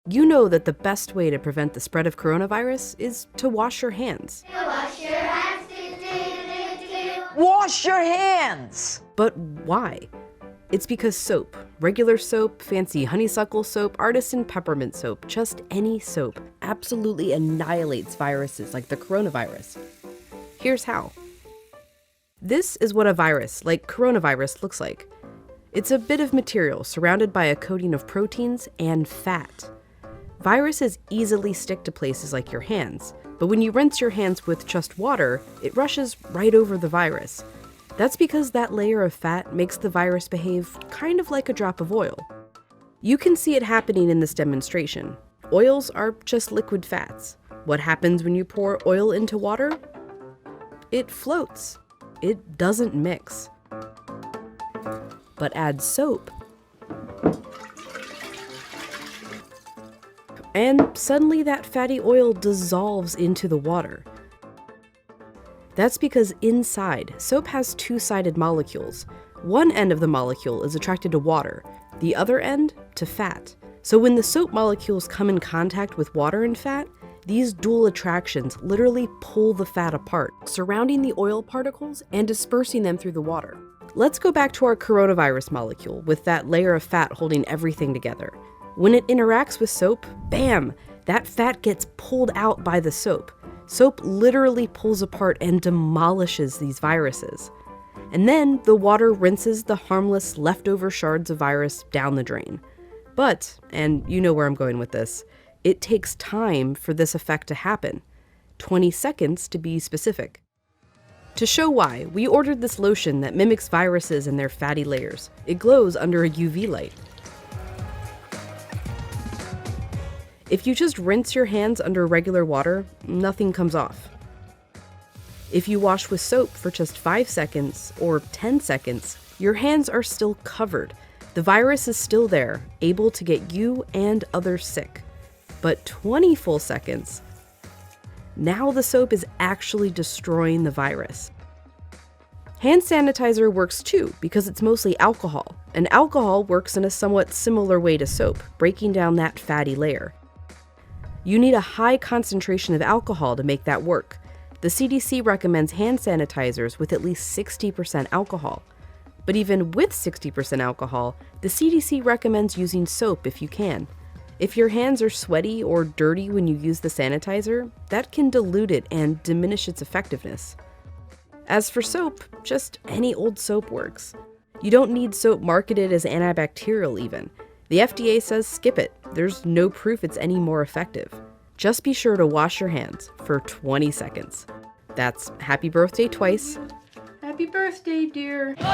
You know that the best way to prevent the spread of coronavirus is to wash your hands. Wash your hands. Wash your hands! But why? It's because soap, regular soap, fancy honeysuckle soap, artisan peppermint soap, just any soap, absolutely annihilates viruses like the coronavirus. Here's how. This is what a virus, like coronavirus, looks like. It's a bit of material surrounded by a coating of proteins and fat. Viruses easily stick to places like your hands, but when you rinse your hands with just water, it rushes right over the virus. That's because that layer of fat makes the virus behave kind of like a drop of oil. You can see it happening in this demonstration. Oils are just liquid fats. What happens when you pour oil into water? It floats. It doesn't mix. But add soap, and suddenly that fatty oil dissolves into the water. That's because inside, soap has two-sided molecules. One end of the molecule is attracted to water, the other end to fat. So when the soap molecules come in contact with water and fat, these dual attractions literally pull the fat apart, surrounding the oil particles and dispersing them through the water. Let's go back to our coronavirus molecule with that layer of fat holding everything together. When it interacts with soap, bam, that fat gets pulled out by the soap. Soap literally pulls apart and demolishes these viruses. And then the water rinses the harmless leftover shards of virus down the drain. But, and you know where I'm going with this, it takes time for this effect to happen. 20 seconds to be specific. To show why, we ordered this lotion that mimics viruses and their fatty layers. It glows under a UV light. If you just rinse your hands under regular water, nothing comes off. If you wash with soap for just 5 seconds or 10 seconds, your hands are still covered. The virus is still there, able to get you and others sick. But 20 full seconds, now the soap is actually destroying the virus. Hand sanitizer works too because it's mostly alcohol, and alcohol works in a somewhat similar way to soap, breaking down that fatty layer. You need a high concentration of alcohol to make that work. The CDC recommends hand sanitizers with at least 60% alcohol. But even with 60% alcohol, the CDC recommends using soap if you can. If your hands are sweaty or dirty when you use the sanitizer, that can dilute it and diminish its effectiveness. As for soap, just any old soap works. You don't need soap marketed as antibacterial even. The FDA says skip it. There's no proof it's any more effective. Just be sure to wash your hands for 20 seconds. That's happy birthday twice. Happy birthday, dear. She's